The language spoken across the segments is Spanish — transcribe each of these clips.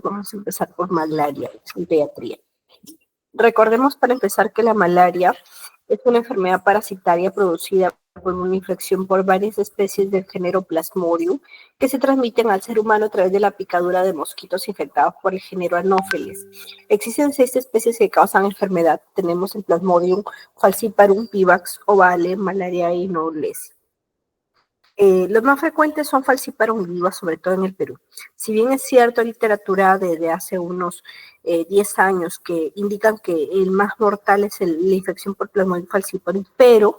Vamos a empezar por malaria, en pediatría. Recordemos para empezar que la malaria es una enfermedad parasitaria producida por una infección por varias especies del género Plasmodium que se transmiten al ser humano a través de la picadura de mosquitos infectados por el género Anopheles. Existen 6 especies que causan enfermedad. Tenemos el Plasmodium falciparum, vivax, ovale, malaria y nobles. Los más frecuentes son falciparum viva, sobre todo en el Perú. Si bien es cierto, literatura desde hace unos 10 años que indican que el más mortal es la infección por Plasmodium falciparum, pero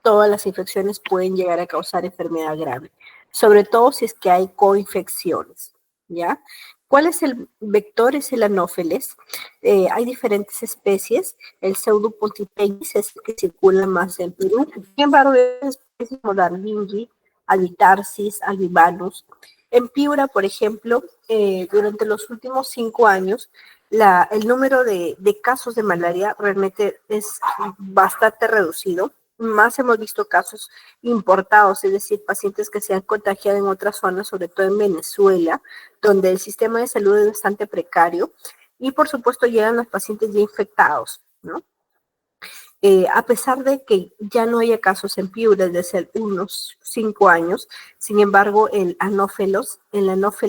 todas las infecciones pueden llegar a causar enfermedad grave, sobre todo si es que hay coinfecciones, ¿ya? ¿Cuál es el vector? Es el anófeles. Hay diferentes especies. El Pseudopontipeis es el que circula más en Perú. Sin embargo, hay especies como Darwingi, Albitarsis, Albivanus. En Piura, por ejemplo, durante los últimos 5 años, el número de casos de malaria realmente es bastante reducido. Más hemos visto casos importados, es decir, pacientes que se han contagiado en otras zonas, sobre todo en Venezuela, donde el sistema de salud es bastante precario y por supuesto llegan los pacientes ya infectados, ¿no? A pesar de que ya no haya casos en Piura desde hace unos 5 años, sin embargo, el anófeles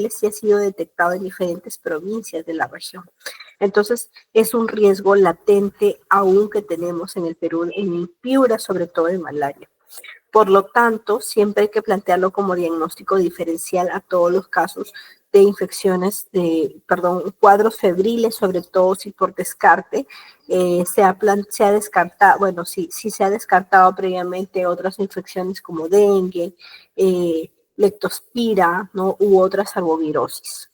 sí ha sido detectado en diferentes provincias de la región. Entonces, es un riesgo latente aún que tenemos en el Perú, en el Piura, sobre todo en malaria. Por lo tanto, siempre hay que plantearlo como diagnóstico diferencial a todos los casos de infecciones, cuadros febriles, sobre todo si por descarte se ha descartado, bueno, sí se ha descartado previamente otras infecciones como dengue, leptospira, ¿no? U otras arbovirosis.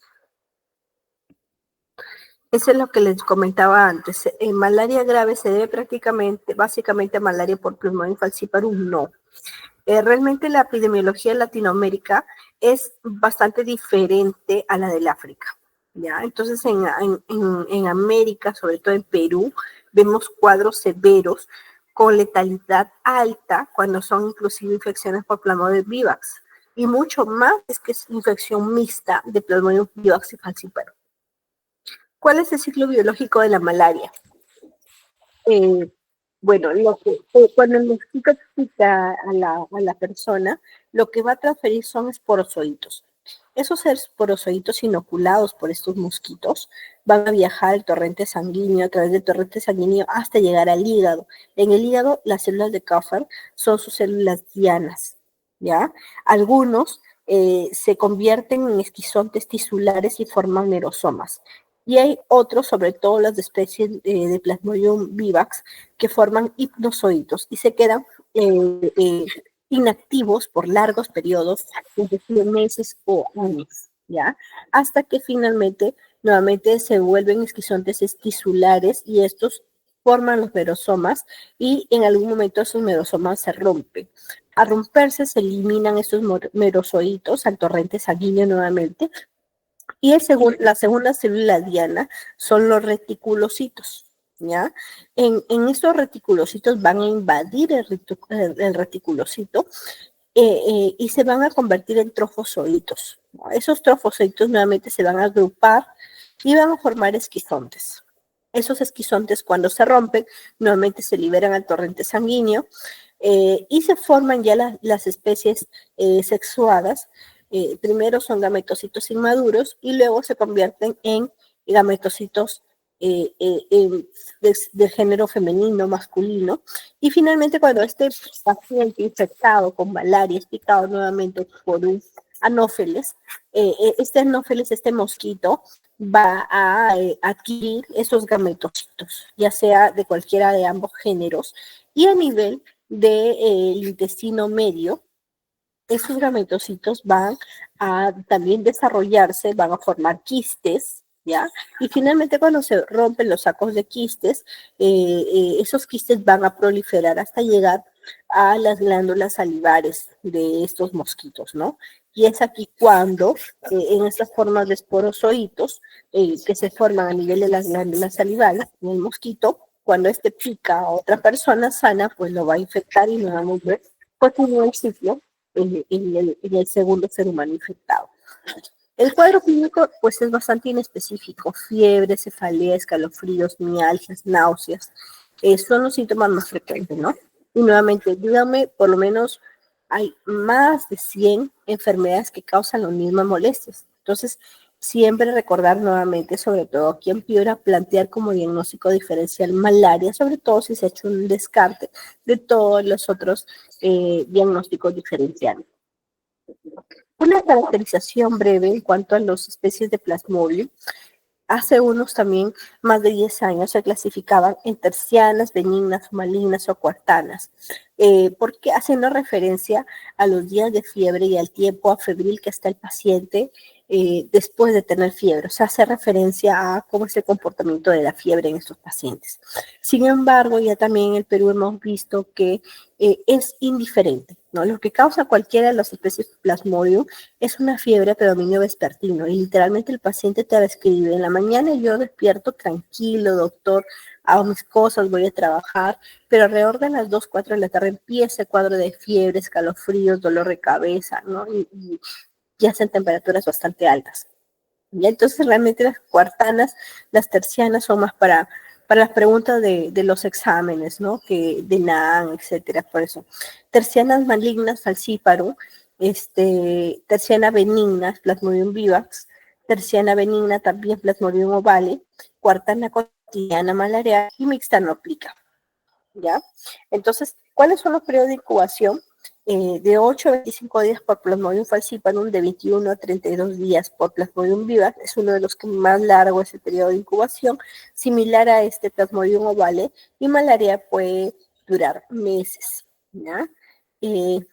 Eso es lo que les comentaba antes. En malaria grave se debe básicamente a malaria por Plasmodium falciparum, no. Realmente la epidemiología de Latinoamérica es bastante diferente a la del África, ¿ya? Entonces, en América, sobre todo en Perú, vemos cuadros severos con letalidad alta cuando son inclusive infecciones por Plasmodium vivax, y mucho más es que es infección mixta de Plasmodium vivax y falciparum. ¿Cuál es el ciclo biológico de la malaria? Bueno, cuando el mosquito pica a la persona, lo que va a transferir son esporozoitos. Esos esporozoitos inoculados por estos mosquitos van a viajar al torrente sanguíneo, a través del torrente sanguíneo hasta llegar al hígado. En el hígado, las células de Kupffer son sus células dianas, ¿ya? Algunos se convierten en esquizontes tisulares y forman nerosomas. Y hay otros, sobre todo las de especies de Plasmodium vivax, que forman hipnozoitos y se quedan inactivos por largos periodos, inclusive meses o años, ¿ya? Hasta que finalmente, nuevamente se vuelven esquizontes tisulares y estos forman los merosomas y en algún momento esos merosomas se rompen. Al romperse se eliminan estos merozoitos al torrente sanguíneo nuevamente y la segunda célula diana son los reticulocitos, ¿ya? Estos reticulocitos van a invadir el reticulocito y se van a convertir en trofozoitos, ¿no? Esos trofozoitos nuevamente se van a agrupar y van a formar esquizontes. Esos esquizontes cuando se rompen, nuevamente se liberan al torrente sanguíneo y se forman ya las especies sexuadas. Primero son gametocitos inmaduros y luego se convierten en gametocitos de género femenino, masculino. Y finalmente, cuando este paciente infectado con malaria es picado nuevamente por un anófeles, este mosquito va a adquirir esos gametocitos, ya sea de cualquiera de ambos géneros, y a nivel del intestino medio, esos gametocitos van a también desarrollarse, van a formar quistes, ¿ya? Y finalmente cuando se rompen los sacos de quistes, esos quistes van a proliferar hasta llegar a las glándulas salivares de estos mosquitos, ¿no? Y es aquí cuando, en estas formas de esporozoitos que se forman a nivel de las glándulas salivares, en el mosquito, cuando este pica a otra persona sana, pues lo va a infectar y nuevamente continúa el ciclo en el segundo ser humano infectado. El cuadro clínico, pues, es bastante inespecífico. Fiebre, cefalea, escalofríos, mialgias, náuseas. Son los síntomas más frecuentes, ¿no? Y nuevamente, dígame, por lo menos hay más de 100 enfermedades que causan las mismas molestias. Entonces, siempre recordar nuevamente, sobre todo aquí empeora, plantear como diagnóstico diferencial malaria, sobre todo si se ha hecho un descarte de todos los otros diagnósticos diferenciales. Una caracterización breve en cuanto a las especies de Plasmodium. Hace unos también más de 10 años se clasificaban en tercianas, benignas, malignas o cuartanas, porque haciendo referencia a los días de fiebre y al tiempo febril que está el paciente después de tener fiebre. O sea, hace referencia a cómo es el comportamiento de la fiebre en estos pacientes. Sin embargo, ya también en el Perú hemos visto que es indiferente, ¿no? Lo que causa cualquiera de las especies de Plasmodium es una fiebre a predominio vespertino y literalmente el paciente te va a escribir en la mañana yo despierto tranquilo, doctor, hago mis cosas, voy a trabajar, pero alrededor de las 2, 4 de la tarde empieza el cuadro de fiebre, escalofríos, dolor de cabeza, ¿no? Y ya hacen temperaturas bastante altas. Y entonces realmente las cuartanas, las tercianas son más para las preguntas de los exámenes, ¿no? Que de NAN, etcétera, por eso. Tercianas malignas, falciparum, terciana benigna, Plasmodium vivax, terciana benigna también Plasmodium ovale, cuartana cotidiana malaria y mixta no aplica. ¿Ya? Entonces, ¿cuáles son los periodos de incubación? De 8 a 25 días por Plasmodium falciparum, de 21 a 32 días por Plasmodium vivax, es uno de los que más largo es el periodo de incubación, similar a este Plasmodium ovale, y malaria puede durar meses, ¿ya? En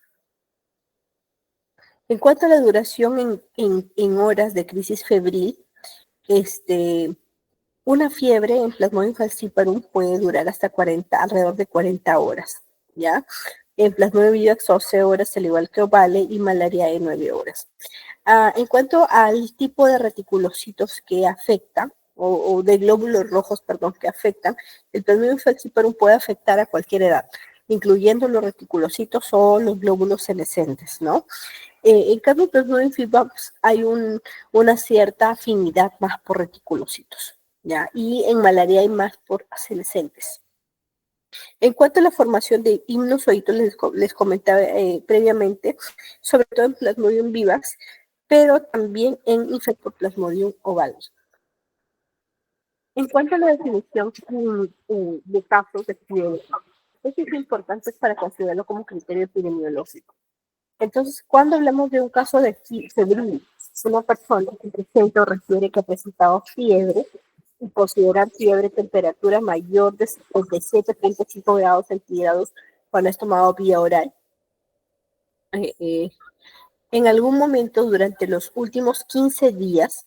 cuanto a la duración en horas de crisis febril, una fiebre en Plasmodium falciparum puede durar hasta 40, alrededor de 40 horas, ¿ya? En Plasmodium vivax 12 horas, al igual que ovale, y malaria de 9 horas. En cuanto al tipo de reticulocitos que afectan, o de glóbulos rojos, perdón, que afectan, el Plasmodium falciparum puede afectar a cualquier edad, incluyendo los reticulocitos o los glóbulos senescentes, ¿no? En cambio, Plasmodium vivax hay una cierta afinidad más por reticulocitos, ¿ya? Y en malaria hay más por senescentes. En cuanto a la formación de himnozoitos, les comentaba previamente, sobre todo en Plasmodium vivax, pero también en Infectoplasmodium ovale. En cuanto a la definición de casos de fiebre, esto es importante para considerarlo como criterio epidemiológico. Entonces, cuando hablamos de un caso de febril, una persona que presenta o refiere que ha presentado fiebre y considerar fiebre temperatura mayor de 57.5 grados centígrados cuando es tomado vía oral, eh, eh, en algún momento durante los últimos 15 días,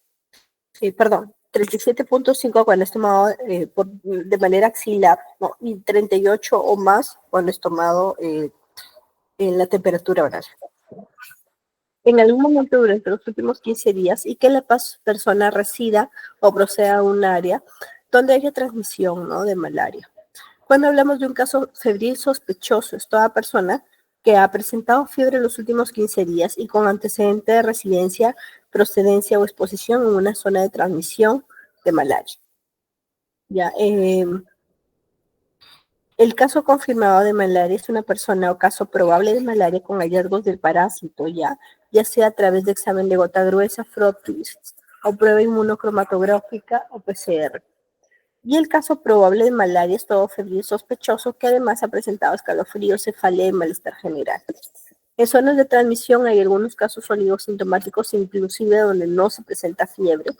perdón, 37.5 cuando es tomado de manera axilar, ¿no? Y 38 o más cuando es tomado en la temperatura oral. En algún momento durante los últimos 15 días y que la persona resida o proceda a un área donde haya transmisión, ¿no? De malaria. Cuando hablamos de un caso febril sospechoso, es toda persona que ha presentado fiebre en los últimos 15 días y con antecedente de residencia, procedencia o exposición en una zona de transmisión de malaria. Ya, el caso confirmado de malaria es una persona o caso probable de malaria con hallazgos del parásito, ya sea a través de examen de gota gruesa, FROT-TIST, o prueba inmunocromatográfica o PCR. Y el caso probable de malaria es todo febril sospechoso que además ha presentado escalofríos, cefalea y malestar general. En zonas de transmisión hay algunos casos oligosintomáticos, inclusive donde no se presenta fiebre.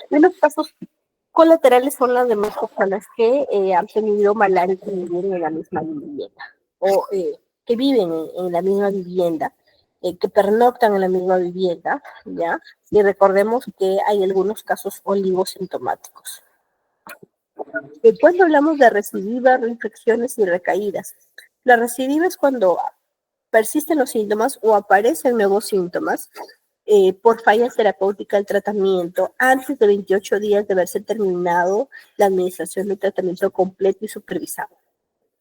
En los casos colaterales son las demás personas que han tenido malaria y que viven en la misma vivienda, o que viven en la misma vivienda, que pernoctan en la misma vivienda, ¿ya? Y recordemos que hay algunos casos oligosintomáticos. Cuando hablamos de recidivas, reinfecciones y recaídas, la recidiva es cuando persisten los síntomas o aparecen nuevos síntomas por falla terapéutica del tratamiento antes de 28 días de haberse terminado la administración del tratamiento completo y supervisado.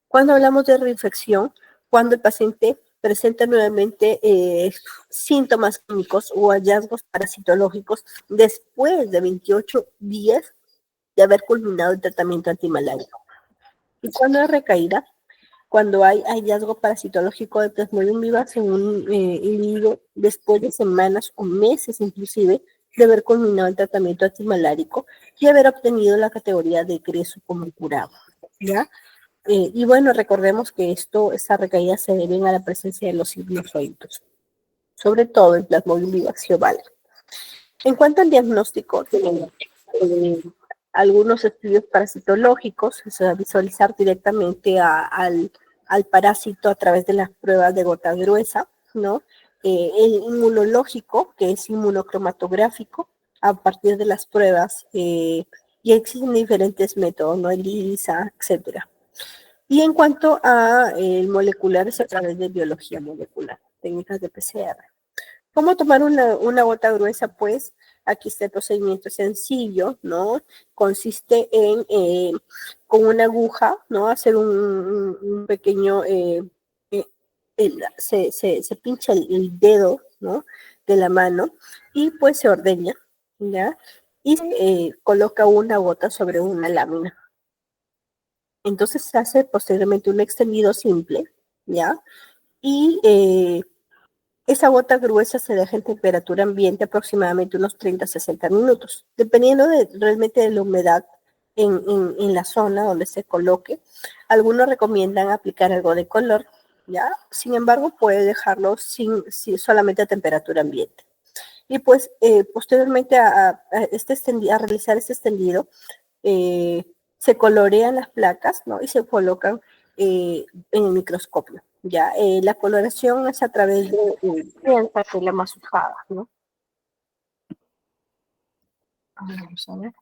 Cuando hablamos de reinfección, cuando el paciente presenta nuevamente síntomas clínicos o hallazgos parasitológicos después de 28 días de haber culminado el tratamiento antimalárico. ¿Y cuándo es recaída? Cuando hay hallazgo parasitológico de Plasmodium vivax en un individuo después de semanas o meses inclusive de haber culminado el tratamiento antimalárico y haber obtenido la categoría de egreso como curado, ¿ya? Y bueno, recordemos que esta recaída se debe a la presencia de los sinusoides, sobre todo el Plasmodium vivax ovale. En cuanto al diagnóstico, tenemos algunos estudios parasitológicos, o sea, visualizar directamente al parásito a través de las pruebas de gota gruesa, ¿no? El inmunológico, que es inmunocromatográfico, a partir de las pruebas, y existen diferentes métodos, ¿no? ELISA, etcétera. Y en cuanto a el molecular, es a través de biología molecular, técnicas de PCR. ¿Cómo tomar una gota gruesa? Pues aquí está el procedimiento sencillo, ¿no? Consiste en, con una aguja, ¿no? Hacer un pequeño, se pincha el dedo, ¿no? De la mano y pues se ordeña, ¿ya? Y se coloca una gota sobre una lámina. Entonces se hace posteriormente un extendido simple, ¿ya? Y esa gota gruesa se deja en temperatura ambiente aproximadamente unos 30 a 60 minutos, dependiendo realmente de la humedad en la zona donde se coloque. Algunos recomiendan aplicar algo de color, ¿ya? Sin embargo, puede dejarlo solamente a temperatura ambiente. Y pues posteriormente a realizar este extendido, eh, se colorean las placas, ¿no? Y se colocan en el microscopio. Ya, la coloración es a través de prensa, que es la más usada, ¿no? Vamos a ver.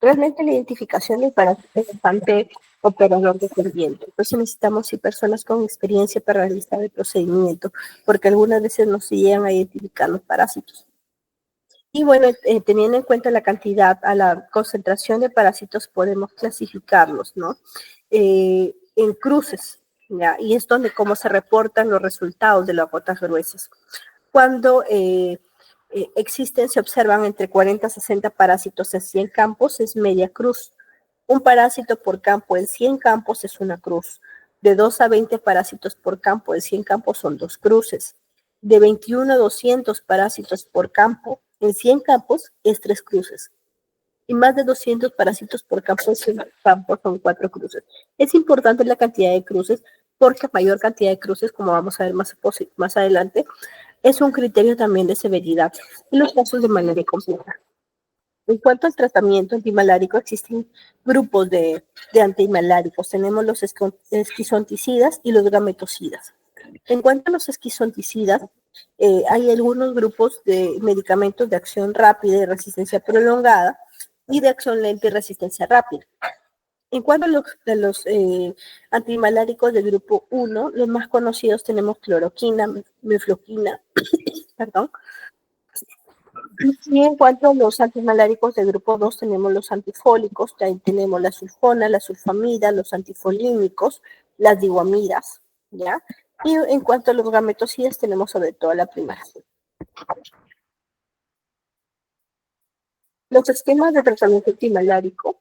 Realmente la identificación del participante operador dependiente. Entonces necesitamos personas con experiencia para realizar el procedimiento, porque algunas veces no se llegan a identificar los parásitos. Y bueno, teniendo en cuenta la cantidad, a la concentración de parásitos, podemos clasificarlos, ¿no? En cruces, ¿ya? Y es donde cómo se reportan los resultados de las gotas gruesas. Cuando existen, se observan entre 40 a 60 parásitos en 100 campos, es media cruz. Un parásito por campo en 100 campos es una cruz. De 2 a 20 parásitos por campo en 100 campos son dos cruces. De 21 a 200 parásitos por campo en 100 campos es tres cruces. Y más de 200 parásitos por campo en 100 campos son cuatro cruces. Es importante la cantidad de cruces porque mayor cantidad de cruces, como vamos a ver más adelante, es un criterio también de severidad en los casos de malaria compleja. En cuanto al tratamiento antimalárico, existen grupos de antimaláricos. Tenemos los esquizonticidas y los gametocidas. En cuanto a los esquizonticidas, hay algunos grupos de medicamentos de acción rápida y resistencia prolongada y de acción lenta y resistencia rápida. En cuanto a los antimaláricos del grupo 1, los más conocidos tenemos cloroquina, mefloquina, perdón. Y en cuanto a los antimaláricos del grupo 2, tenemos los antifólicos, ahí tenemos la sulfona, la sulfamida, los antifolímicos, las diguamidas, ¿ya? Y en cuanto a los gametocidas, tenemos sobre todo la primacina. Los esquemas de tratamiento antimalárico,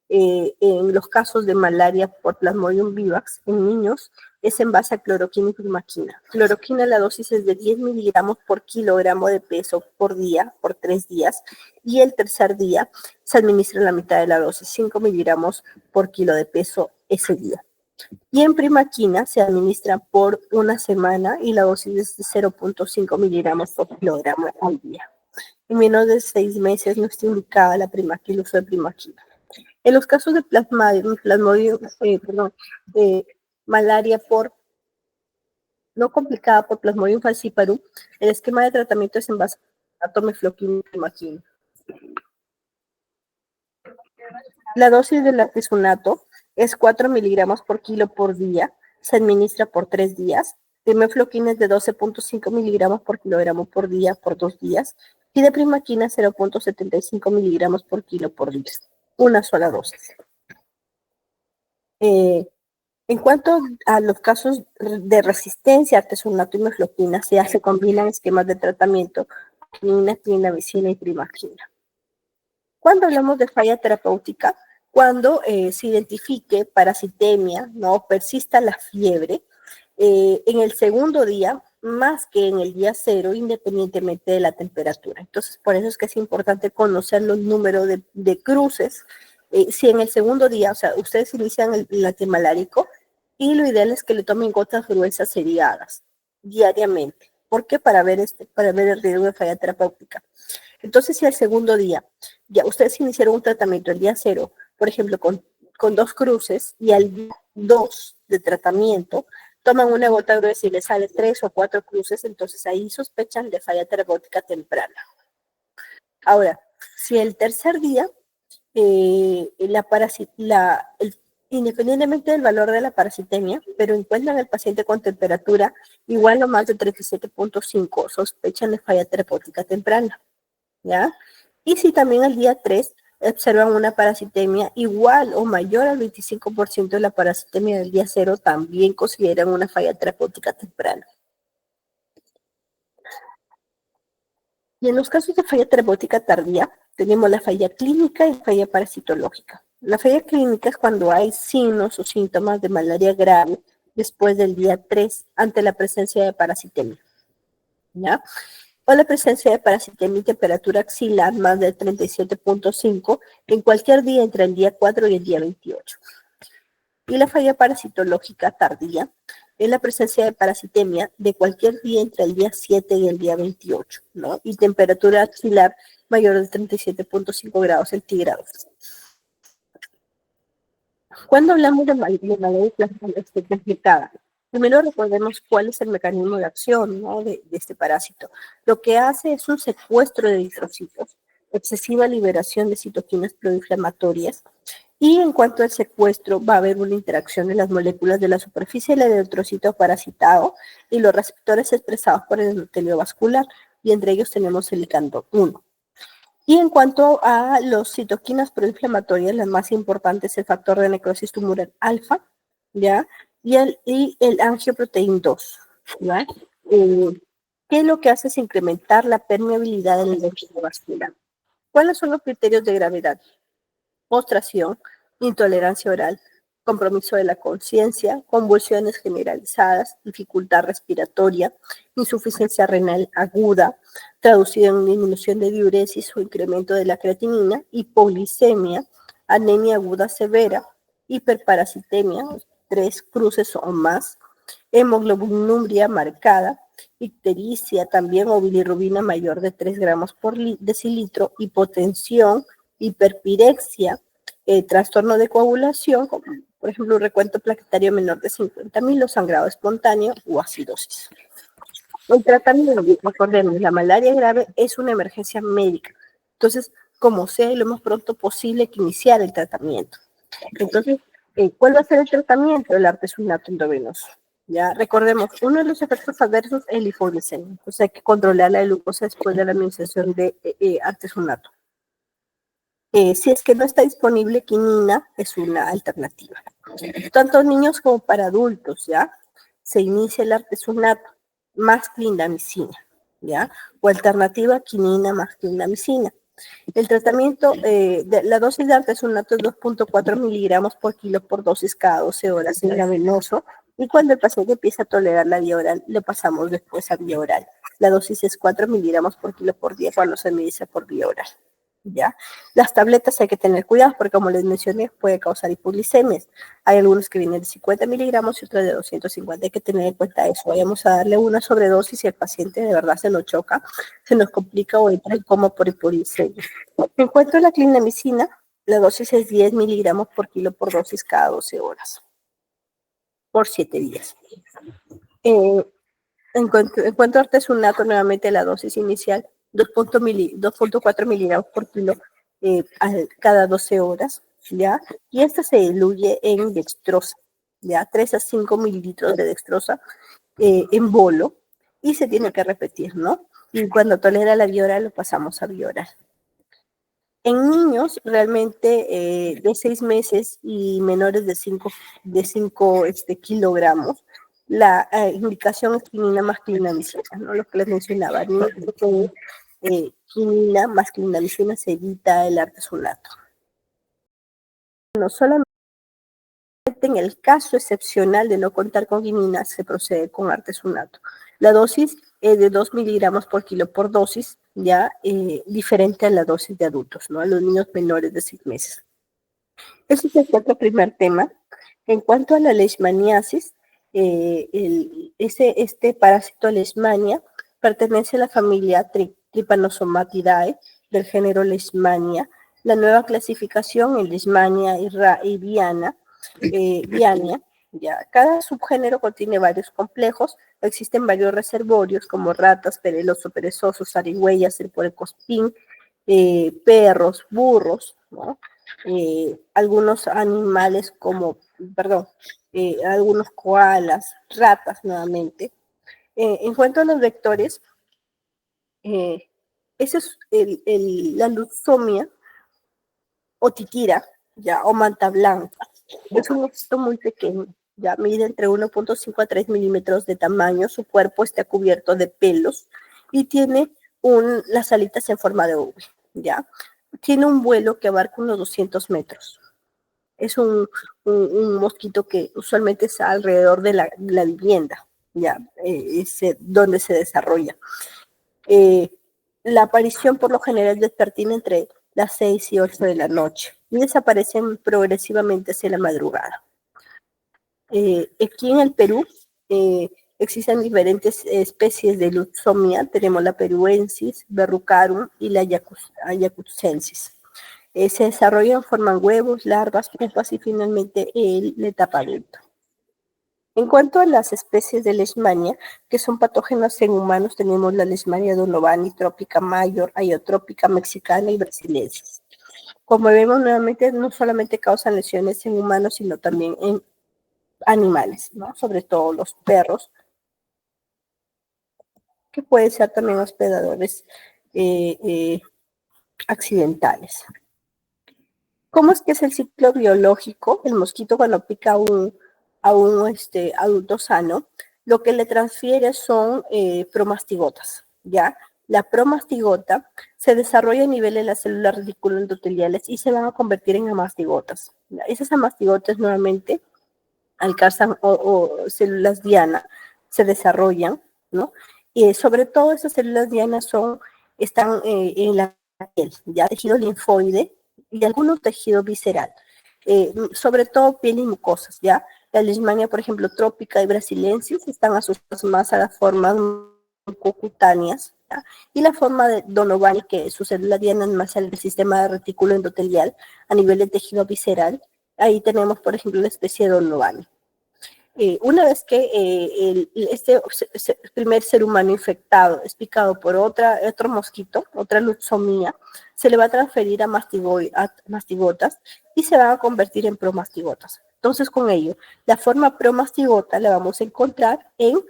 en los casos de malaria por Plasmodium vivax en niños, es en base a cloroquina y primaquina. Cloroquina, la dosis es de 10 miligramos por kilogramo de peso por día, por 3 días, y el tercer día se administra la mitad de la dosis, 5 miligramos por kilo de peso ese día. Y en primaquina se administra por una semana y la dosis es de 0.5 miligramos por kilogramo al día. En menos de 6 meses no está indicada el uso de primaquina. En los casos de malaria no complicada por Plasmodium falciparum, el esquema de tratamiento es en base a tomefloquina y primaquina. La dosis del artesunato es 4 miligramos por kilo por día, se administra por 3 días. Mefloquina es de 12.5 miligramos por kilogramo por día por 2 días y de primaquina 0.75 miligramos por kilo por día. Una sola dosis. En cuanto a los casos de resistencia a artesunato y mefloquina, ya se combinan esquemas de tratamiento, quinina, clindamicina y primaquina. Cuando hablamos de falla terapéutica, cuando se identifique parasitemia, ¿no? Persista la fiebre, en el segundo día, más que en el día cero, independientemente de la temperatura. Entonces, por eso es que es importante conocer los números de cruces. Si en el segundo día, o sea, ustedes inician el antimalárico, y lo ideal es que le tomen gotas gruesas seriadas diariamente. ¿Por qué? Para ver el riesgo de falla terapéutica. Entonces, si al segundo día ya ustedes iniciaron un tratamiento el día cero, por ejemplo, con 2 cruces, y al día 2 de tratamiento toman una gota gruesa y les sale 3 o 4 cruces, entonces ahí sospechan de falla terapéutica temprana. Ahora, si el tercer día, independientemente del valor de la parasitemia, pero encuentran al paciente con temperatura igual o más de 37.5, sospechan de falla terapéutica temprana. ¿Ya? Y si también al día 3 observan una parasitemia igual o mayor al 25% de la parasitemia del día 0, también consideran una falla terapéutica temprana. Y en los casos de falla terapéutica tardía, tenemos la falla clínica y falla parasitológica. La falla clínica es cuando hay signos o síntomas de malaria grave después del día 3 ante la presencia de parasitemia. ¿Ya? O la presencia de parasitemia y temperatura axilar más de 37.5 en cualquier día entre el día 4 y el día 28. Y la falla parasitológica tardía es la presencia de parasitemia de cualquier día entre el día 7 y el día 28, ¿no? Y temperatura axilar mayor de 37.5 grados centígrados. Cuando hablamos de malaria complicada, primero recordemos cuál es el mecanismo de acción, ¿no? de este parásito. Lo que hace es un secuestro de eritrocitos, excesiva liberación de citoquinas proinflamatorias, y en cuanto al secuestro va a haber una interacción de las moléculas de la superficie del eritrocito parasitado y los receptores expresados por el endotelio vascular, y entre ellos tenemos el licando 1. Y en cuanto a los citoquinas proinflamatorias, las más importantes, el factor de necrosis tumoral alfa, ¿ya? Y el angioproteín 2, ¿ya? ¿Qué es lo que hace? Es incrementar la permeabilidad del endotelio vascular. ¿Cuáles son los criterios de gravedad? Postración, intolerancia oral, compromiso de la conciencia, convulsiones generalizadas, dificultad respiratoria, insuficiencia renal aguda, traducida en disminución de diuresis o incremento de la creatinina, hipoglicemia, anemia aguda severa, hiperparasitemia, 3 cruces o más, hemoglobinuria marcada, ictericia también o bilirrubina mayor de 3 gramos por decilitro, hipotensión, hiperpirexia, trastorno de coagulación, como por ejemplo un recuento plaquetario menor de 50.000, o sangrado espontáneo o acidosis. El tratamiento, recordemos, la malaria grave es una emergencia médica. Entonces, como sea, lo más pronto posible que iniciar el tratamiento. Entonces, ¿cuál va a ser el tratamiento? El artesunato endovenoso. Ya, recordemos, uno de los efectos adversos es el hipoglicemia. Entonces, hay que controlar la glucosa después de la administración de artesunato. Si es que no está disponible, quinina es una alternativa. Tanto niños como para adultos, ¿ya? Se inicia el artesunato más clindamicina, ¿ya? O alternativa, quinina más clindamicina. El tratamiento, la dosis de artesunato es 2.4 miligramos por kilo por dosis cada 12 horas intravenoso, y cuando el paciente empieza a tolerar la vía oral, le pasamos después a vía oral. La dosis es 4 miligramos por kilo por día cuando se administra por vía oral. ¿Ya? Las tabletas hay que tener cuidado porque, como les mencioné, puede causar hipoglicemias. Hay algunos que vienen de 50 miligramos y otros de 250. Hay que tener en cuenta eso. Vayamos a darle una sobredosis y el paciente de verdad se nos choca, se nos complica o entra en coma por hipoglicemia. En cuanto a la clindamicina, la dosis es 10 miligramos por kilo por dosis cada 12 horas, por 7 días. En cuanto a artesunato, nuevamente la dosis inicial, 2.4 miligramos por kilo cada 12 horas, ¿ya? Y esta se diluye en dextrosa, ¿ya? 3 a 5 mililitros de dextrosa en bolo, y se tiene que repetir, ¿no? Y cuando tolera la vía oral, lo pasamos a vía oral. En niños realmente de 6 meses y menores de 5 kilogramos, la indicación es quinina más clindamicina, ¿no? Lo que les mencionaba, niños con quinina más clindamicina se evita el artesunato. No solamente en el caso excepcional de no contar con quinina se procede con artesunato. La dosis es de 2 miligramos por kilo por dosis, ya diferente a la dosis de adultos, ¿no? A los niños menores de 6 meses. Ese es el primer tema. En cuanto a la leishmaniasis, este parásito leishmania pertenece a la familia Trypanosomatidae del género Leishmania. La nueva clasificación en Leishmania y Viania. Ya. Cada subgénero contiene varios complejos. Existen varios reservorios como ratas, perezosos, zarigüeyas, el puercoespín, perros, burros, ¿no? Algunos animales algunos koalas, ratas nuevamente. En cuanto a los vectores, eh, ese es la luxomia o titira, ya, o manta blanca. Es un mosquito muy pequeño, ya mide entre 1.5 a 3 milímetros de tamaño, su cuerpo está cubierto de pelos y tiene las alitas en forma de V, ya. Tiene un vuelo que abarca unos 200 metros. Es un mosquito que usualmente está alrededor de la vivienda, ya, donde se desarrolla. Eh, la aparición por lo general despertina entre las 6 y 8 de la noche y desaparecen progresivamente hacia la madrugada. Aquí en el Perú existen diferentes especies de luxomia. Tenemos la peruensis, verrucarum y la ayacuzensis. Se desarrollan, forman huevos, larvas, pupas y finalmente la etapa adulta. En cuanto a las especies de leishmania, que son patógenas en humanos, tenemos la leishmania donovani, trópica mayor, ayotrópica mexicana y brasilensis. Como vemos nuevamente, no solamente causan lesiones en humanos, sino también en animales, ¿no? Sobre todo los perros, que pueden ser también hospedadores accidentales. ¿Cómo es que es el ciclo biológico? El mosquito cuando pica a un adulto sano, lo que le transfiere son promastigotas, ¿ya? La promastigota se desarrolla a nivel de las células reticuloendoteliales y se van a convertir en amastigotas. ¿Ya? Esas amastigotas nuevamente alcanzan o células diana, se desarrollan, ¿no? Y sobre todo esas células diana están en la piel, ya tejido linfoide y algunos tejido visceral, sobre todo piel y mucosas, ¿ya? La leishmania, por ejemplo, trópica y brasilensis están asociados más a las formas mucocutáneas, ¿ya? Y la forma de Donovani, que su célula diana más al sistema retículo endotelial a nivel de tejido visceral, ahí tenemos, por ejemplo, la especie de Donovani. Una vez que este primer ser humano infectado es picado por otro mosquito, otra luxomía, se le va a transferir a mastigotas y se van a convertir en promastigotas. Entonces, con ello, la forma promastigota la vamos a encontrar en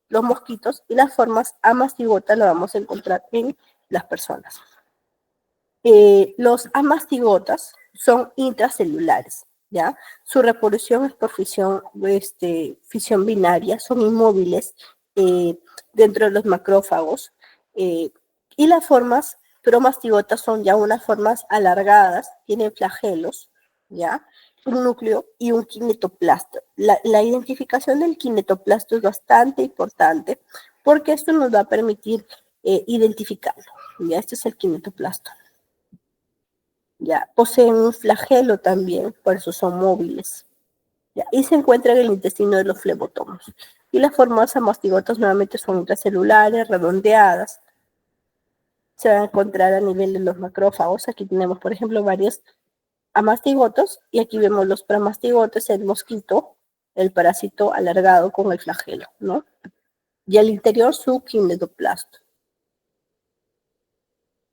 los mosquitos y las formas amastigota la vamos a encontrar en las personas. Los amastigotas son intracelulares, ¿ya? Su reproducción es por fisión binaria, son inmóviles dentro de los macrófagos. Y las formas promastigotas son ya unas formas alargadas, tienen flagelos, ¿ya? Un núcleo y un kinetoplasto. La identificación del kinetoplasto es bastante importante porque esto nos va a permitir identificarlo, ¿ya? Este es el kinetoplasto. Ya, poseen un flagelo también, por eso son móviles. Ya, y se encuentra en el intestino de los flebotomos. Y las formas amastigotas nuevamente son intracelulares, redondeadas. Se van a encontrar a nivel de los macrófagos. Aquí tenemos, por ejemplo, varios amastigotos y aquí vemos los pramastigotes, el mosquito, el parásito alargado con el flagelo, ¿no? Y al interior su kinetoplasto.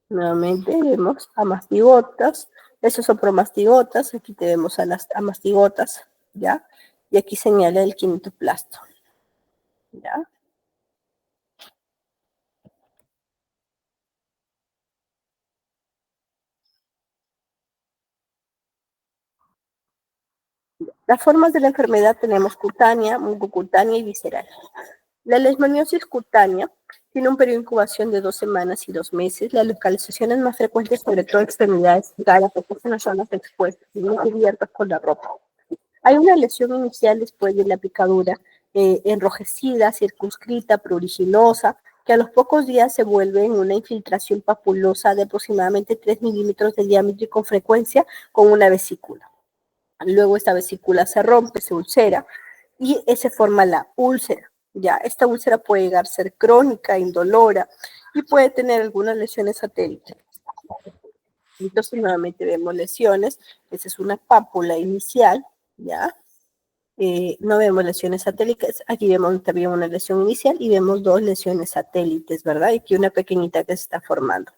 Nuevamente vemos amastigotas, esos son promastigotas, aquí tenemos a las amastigotas, ¿ya? Y aquí señala el kinetoplasto, ¿ya? Las formas de la enfermedad tenemos cutánea, mucocutánea y visceral. La leishmaniosis cutánea tiene un periodo de incubación de 2 semanas y 2 meses. Las localizaciones más frecuentes, sobre todo extremidades y cara, porque son las zonas expuestas y no cubiertas con la ropa. Hay una lesión inicial después de la picadura, enrojecida, circunscrita, pruriginosa, que a los pocos días se vuelve en una infiltración papulosa de aproximadamente 3 milímetros de diámetro y con frecuencia con una vesícula. Luego esta vesícula se rompe, se ulcera y se forma la úlcera. Ya, esta úlcera puede llegar a ser crónica, indolora y puede tener algunas lesiones satélites. Entonces nuevamente vemos lesiones, esa es una pápula inicial, ¿ya? No vemos lesiones satélites, aquí vemos también una lesión inicial y vemos 2 lesiones satélites, ¿verdad? Y aquí una pequeñita que se está formando.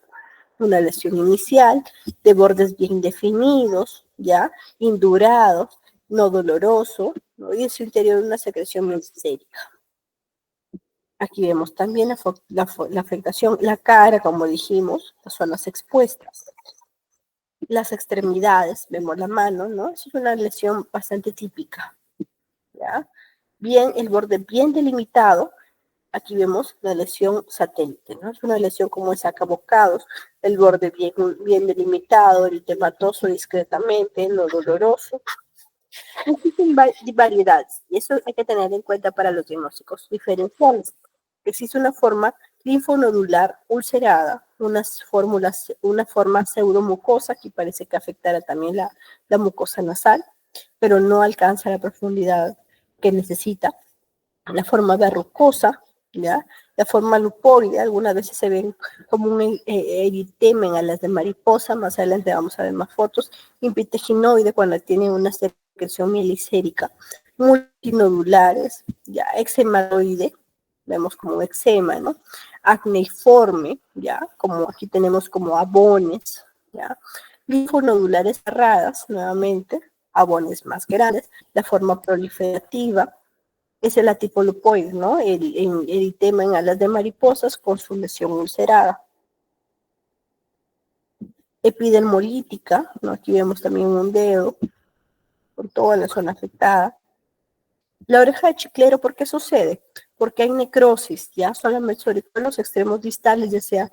Una lesión inicial de bordes bien definidos, ¿ya? Indurados, no doloroso, ¿no? Y en su interior una secreción mesentérica. Aquí vemos también la afectación, la cara, como dijimos, las zonas expuestas. Las extremidades, vemos la mano, ¿no? Es una lesión bastante típica, ¿ya? Bien, el borde bien delimitado. Aquí vemos la lesión satélite, ¿no? Es una lesión como en sacabocados, el borde bien delimitado, eritematoso discretamente, no doloroso. Existen variedades, y eso hay que tener en cuenta para los diagnósticos diferenciales. Existe una forma linfonodular ulcerada, una forma pseudomucosa que parece que afectará también la mucosa nasal, pero no alcanza la profundidad que necesita. La forma verrucosa, ¿ya? La forma lupoide, algunas veces se ven como un eritema en alas de mariposa, más adelante vamos a ver más fotos, impiteginoide cuando tiene una secreción mielicérica, multinodulares, ya, eczemadoide, vemos como eczema, ¿no? Acneiforme, ya, como aquí tenemos como abones, ya, linfonodulares cerradas, nuevamente, abones más grandes, la forma proliferativa, esa es la tipo lupoide, ¿no? El eritema en alas de mariposas con su lesión ulcerada. Epidermolítica, ¿no? Aquí vemos también un dedo por toda la zona afectada. La oreja de chiclero, ¿por qué sucede? Porque hay necrosis, ya solamente sobre todo en los extremos distales, ya sea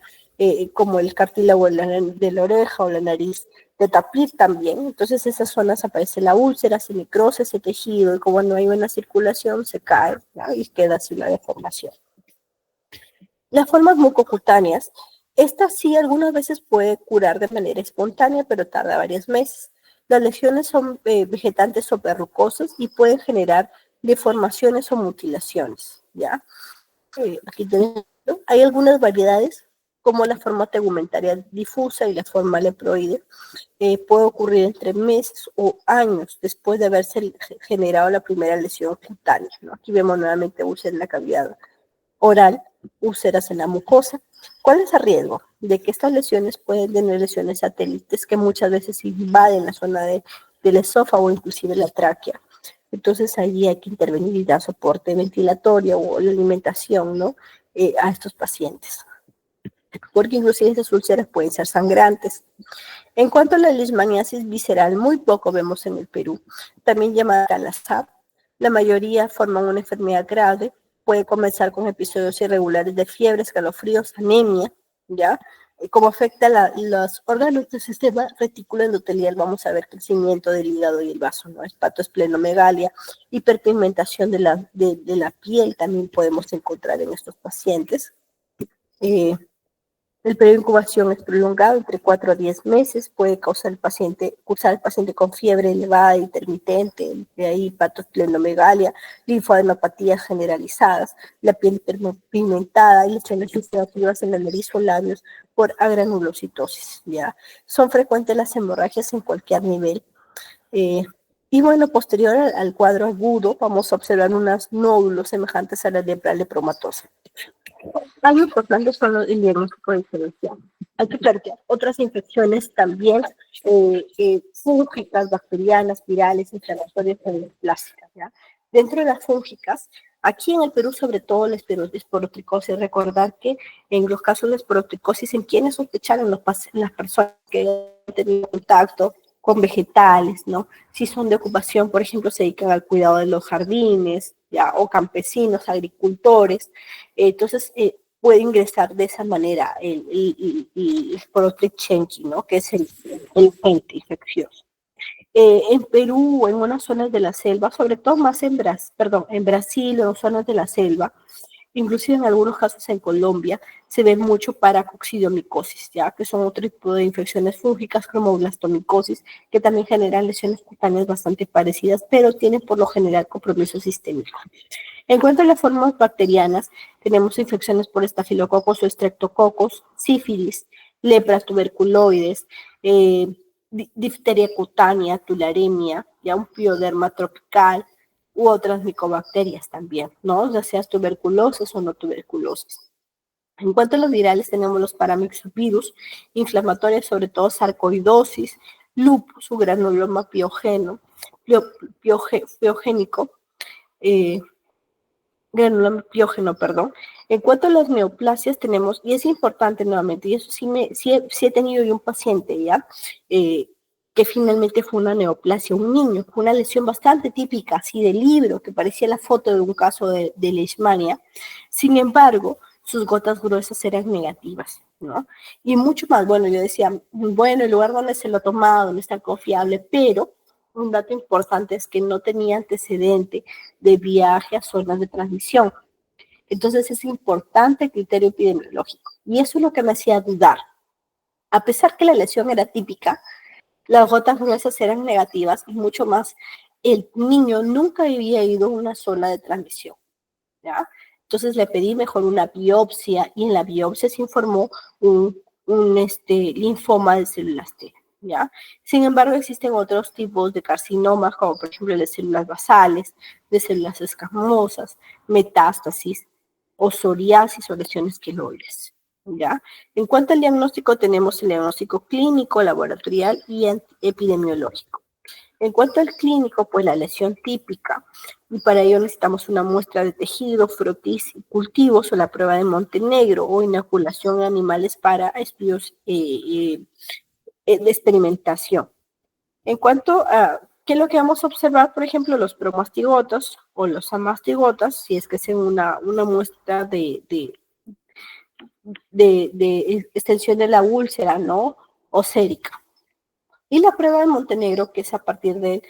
como el cartílago de la oreja o la nariz, de tapir también. Entonces, esas zonas aparece la úlcera, se necrosa ese tejido y como no hay buena circulación, se cae, ¿ya? Y queda así una deformación. Las formas mucocutáneas, estas sí algunas veces puede curar de manera espontánea, pero tarda varios meses. Las lesiones son vegetantes o verrucosas y pueden generar deformaciones o mutilaciones, ¿ya? Aquí tenemos, ¿no? Hay algunas variedades, como la forma tegumentaria difusa y la forma leproide, puede ocurrir entre meses o años después de haberse generado la primera lesión cutánea, ¿no? Aquí vemos nuevamente úlceras en la cavidad oral, úlceras en la mucosa. ¿Cuál es el riesgo? De que estas lesiones pueden tener lesiones satélites que muchas veces invaden la zona del esófago, inclusive la tráquea. Entonces allí hay que intervenir y dar soporte ventilatorio o la alimentación, ¿no? A estos pacientes. Porque inclusive estas úlceras pueden ser sangrantes. En cuanto a la leishmaniasis visceral, muy poco vemos en el Perú, también llamada la SAP. La mayoría forman una enfermedad grave, puede comenzar con episodios irregulares de fiebre, escalofríos, anemia, ¿ya? Como afecta los órganos del sistema retículo endotelial, vamos a ver crecimiento del hígado y el vaso, ¿no? Hepatoesplenomegalia, hiperpigmentación de la piel también podemos encontrar en estos pacientes. El periodo de incubación es prolongado, entre 4 a 10 meses, puede cursar el paciente con fiebre elevada, intermitente, de ahí hepatoesplenomegalia, linfadenopatías generalizadas, la piel hiperpigmentada y lesiones ulcerativas en la nariz o labios por agranulocitosis, ¿ya? Son frecuentes las hemorragias en cualquier nivel. Y bueno, posterior al cuadro agudo, vamos a observar unos nódulos semejantes a la lepromatosa. Algo importante son el diagnóstico diferencial. Hay que plantear otras infecciones también fúngicas, bacterianas, virales, inflamatorias o plásticas, ¿ya? Dentro de las fúngicas, aquí en el Perú, sobre todo la esporotricosis, recordar que en los casos de esporotricosis, ¿en quiénes sospecharon las personas que han tenido contacto con vegetales, ¿no? Si son de ocupación, por ejemplo, se dedican al cuidado de los jardines, ¿ya? O campesinos, agricultores, entonces puede ingresar de esa manera el Protect, ¿no? Que es el agente infeccioso. En Perú o en unas zonas de la selva, sobre todo más en Brasil o en zonas de la selva, inclusive en algunos casos en Colombia, se ve mucho paracoccidiomicosis, ya que son otro tipo de infecciones fúngicas como blastomicosis, que también generan lesiones cutáneas bastante parecidas, pero tienen por lo general compromiso sistémico. En cuanto a las formas bacterianas, tenemos infecciones por estafilococos o estreptococos, sífilis, lepra, tuberculoides, difteria cutánea, tularemia, ya un pioderma tropical u otras micobacterias también, ¿no? Ya seas tuberculosis o no tuberculosis. En cuanto a los virales, tenemos los paramyxovirus, inflamatorios, sobre todo sarcoidosis, lupus, su granuloma piogénico, eh, granuloma piógeno, perdón. En cuanto a las neoplasias tenemos, y es importante nuevamente, y eso sí he tenido yo un paciente ya, que finalmente fue una neoplasia, un niño, fue una lesión bastante típica, así de libro, que parecía la foto de un caso de leishmania. Sin embargo, sus gotas gruesas eran negativas, ¿no? Y mucho más, bueno, yo decía, bueno, el lugar donde se lo tomaba, donde está confiable, pero un dato importante es que no tenía antecedente de viaje a zonas de transmisión. Entonces es importante el criterio epidemiológico. Y eso es lo que me hacía dudar. A pesar que la lesión era típica, las gotas gruesas eran negativas y mucho más, el niño nunca había ido a una zona de transmisión, ¿ya? Entonces le pedí mejor una biopsia y en la biopsia se informó un linfoma de células T, ¿ya? Sin embargo, existen otros tipos de carcinomas, como por ejemplo de células basales, de células escamosas, metástasis, o psoriasis o lesiones queloides, ¿ya? En cuanto al diagnóstico, tenemos el diagnóstico clínico, laboratorial y epidemiológico. En cuanto al clínico, pues la lesión típica, y para ello necesitamos una muestra de tejido, frotis y cultivos o la prueba de Montenegro o inoculación en animales para estudios de experimentación. En cuanto a qué es lo que vamos a observar, por ejemplo, los promastigotas o los amastigotas, si es que es una muestra de extensión de la úlcera, ¿no? O sérica. Y la prueba de Montenegro, que es a partir de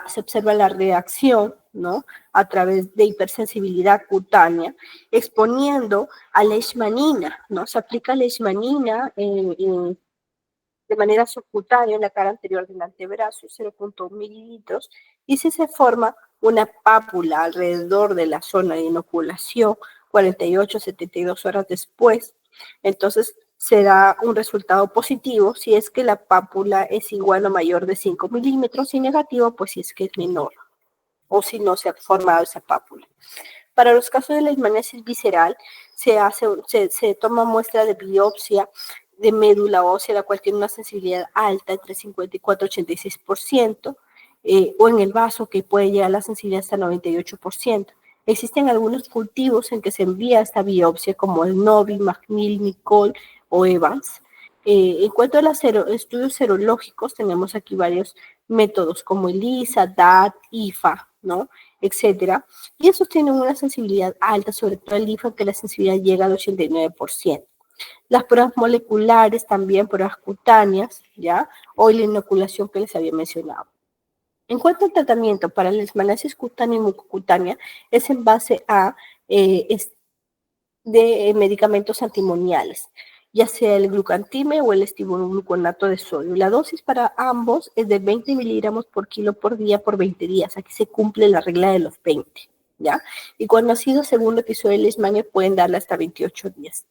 se observa la reacción, ¿no? A través de hipersensibilidad cutánea, exponiendo a leishmanina, ¿no? Se aplica leishmanina de manera subcutánea en la cara anterior del antebrazo, 0.1 mililitros, y si se forma una pápula alrededor de la zona de inoculación 48, 72 horas después, entonces será un resultado positivo si es que la pápula es igual o mayor de 5 milímetros y negativo, pues si es que es menor o si no se ha formado esa pápula. Para los casos de la leishmaniasis visceral, se toma muestra de biopsia de médula ósea, la cual tiene una sensibilidad alta, entre 54 y 86%, o en el vaso, que puede llegar a la sensibilidad hasta 98%. Existen algunos cultivos en que se envía esta biopsia, como el Novi, McNeil, Nicole o Evans. En cuanto a los estudios serológicos, tenemos aquí varios métodos como ELISA, DAT, IFA, ¿no? Etcétera. Y esos tienen una sensibilidad alta, sobre todo el IFA, que la sensibilidad llega al 89%. Las pruebas moleculares también, pruebas cutáneas, ¿ya? O la inoculación que les había mencionado. En cuanto al tratamiento para la leishmaniasis cutánea y mucocutánea, es en base a de medicamentos antimoniales, ya sea el glucantime o el estivogluconato de sodio. La dosis para ambos es de 20 miligramos por kilo por día por 20 días. Aquí se cumple la regla de los 20, ¿ya? Y cuando ha sido segundo episodio de leishmania pueden darle hasta 28 días.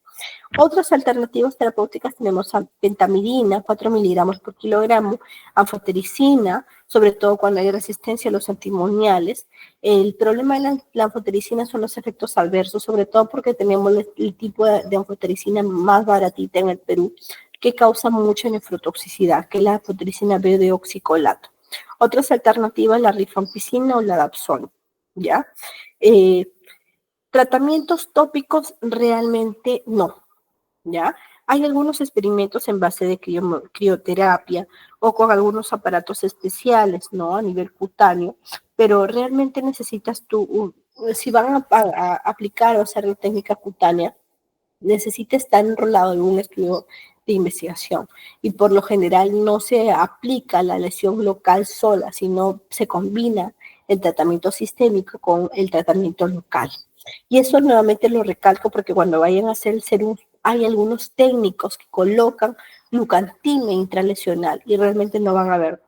Otras alternativas terapéuticas tenemos pentamidina, 4 miligramos por kilogramo, anfotericina, sobre todo cuando hay resistencia a los antimoniales. El problema de la anfotericina son los efectos adversos, sobre todo porque tenemos el tipo de anfotericina más baratita en el Perú, que causa mucha nefrotoxicidad, que es la anfotericina B-deoxicolato. Otras alternativas, la rifampicina o la dapsona, ¿ya? Tratamientos tópicos realmente no, ¿ya? Hay algunos experimentos en base de crioterapia o con algunos aparatos especiales, ¿no? A nivel cutáneo, pero realmente necesitas tú, si van a aplicar o hacer la técnica cutánea, necesita estar enrolado en un estudio de investigación y por lo general no se aplica la lesión local sola, sino se combina el tratamiento sistémico con el tratamiento local. Y eso nuevamente lo recalco porque cuando vayan a hacer el serum hay algunos técnicos que colocan glucantime intralesional y realmente no van a ver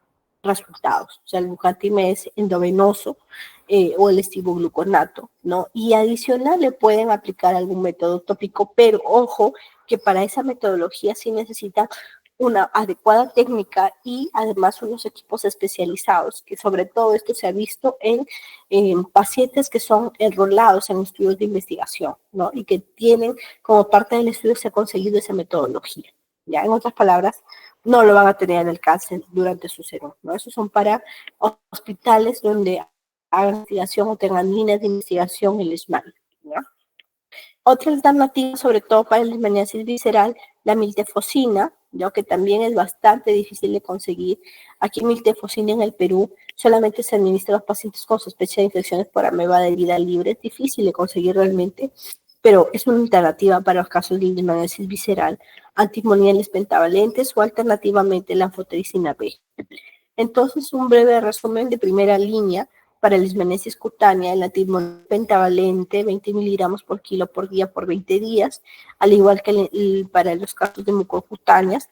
resultados. O sea, el glucantime es endovenoso o el estivogluconato, ¿no? Y adicional le pueden aplicar algún método tópico, pero ojo que para esa metodología sí necesita una adecuada técnica y además unos equipos especializados, que sobre todo esto se ha visto en pacientes que son enrolados en estudios de investigación, ¿no? Y que tienen como parte del estudio se ha conseguido esa metodología. Ya, en otras palabras, no lo van a tener en el cáncer durante su serum, ¿no? Esos son para hospitales donde hagan investigación o tengan líneas de investigación en el SMART, ¿no? Otra alternativa, sobre todo para la leishmaniasis visceral, la miltefosina, ¿no? Que también es bastante difícil de conseguir. Aquí miltefosina en el Perú solamente se administra a los pacientes con sospecha de infecciones por ameba de vida libre. Es difícil de conseguir realmente, pero es una alternativa para los casos de leishmaniasis visceral, antimoniales pentavalentes o alternativamente la anfotericina B. Entonces, un breve resumen de primera línea para la leishmaniasis cutánea, el antimonio pentavalente, 20 miligramos por kilo por día por 20 días, al igual que para los casos de mucocutáneas.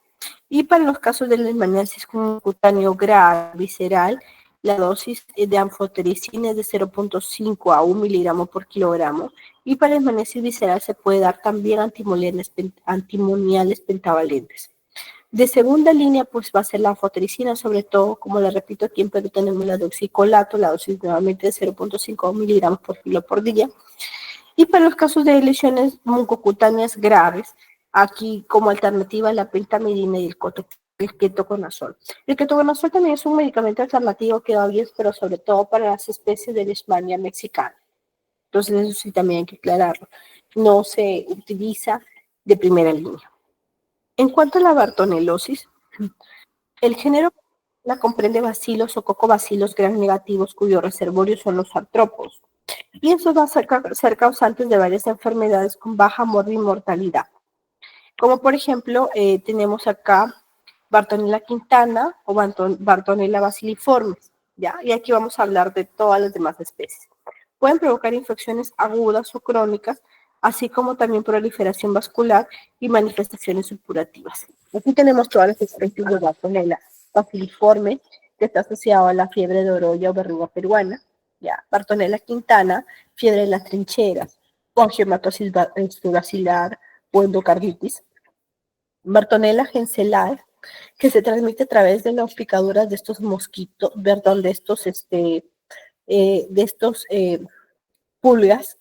Y para los casos de leishmaniasis cutáneo grave, visceral, la dosis de anfotericina es de 0.5 a 1 miligramo por kilogramo. Y para la leishmaniasis visceral se puede dar también antimoniales pentavalentes. De segunda línea, pues va a ser la anfotericina, sobre todo, como le repito, aquí en Perú tenemos la doxicolato, la dosis nuevamente de 0.5 miligramos por kilo por día. Y para los casos de lesiones mucocutáneas graves, aquí como alternativa la pentamidina y el ketoconazol. El ketoconazol también es un medicamento alternativo que va bien, pero sobre todo para las especies de Leishmania mexicana. Entonces eso sí también hay que aclararlo. No se utiliza de primera línea. En cuanto a la bartonelosis, el género la comprende bacilos o cocobacilos gram negativos cuyos reservorios son los artrópodos. Y estos van a ser causantes de varias enfermedades con baja mortalidad. Como por ejemplo, tenemos acá Bartonella quintana o Bartonella bacilliformes, ¿ya? Y aquí vamos a hablar de todas las demás especies. Pueden provocar infecciones agudas o crónicas, así como también proliferación vascular y manifestaciones supurativas. Aquí tenemos todas las especies de Bartonella bacilliforme, que está asociado a la fiebre de orolla o verruga peruana, ¿ya? Bartonella quintana, fiebre de las trincheras, angiomatosis bacilar o endocarditis. Bartonella genselae, que se transmite a través de las picaduras de estos mosquitos, perdón, de estos pulgas,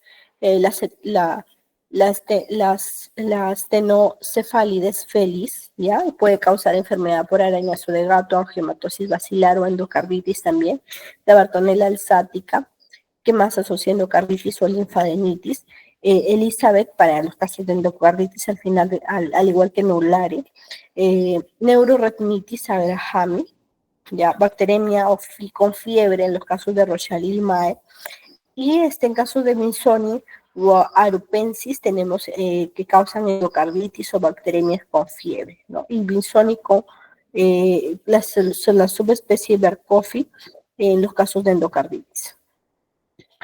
la astenocefalides felis, ¿ya? Puede causar enfermedad por arañazo de gato, angiomatosis bacilar o endocarditis también. La Bartonella alsática, que más asocia endocarditis o linfadenitis. Elizabeth, para los casos de endocarditis, al final, al igual que Neulare. Neuroretinitis abrahami, ya, bacteremia con fiebre en los casos de Rochelle-Ilmae. Y en caso de Winsoni o arupensis tenemos que causan endocarditis o bacteremias con fiebre, ¿no? Y Winsoni con la subespecie Berkofi en los casos de endocarditis.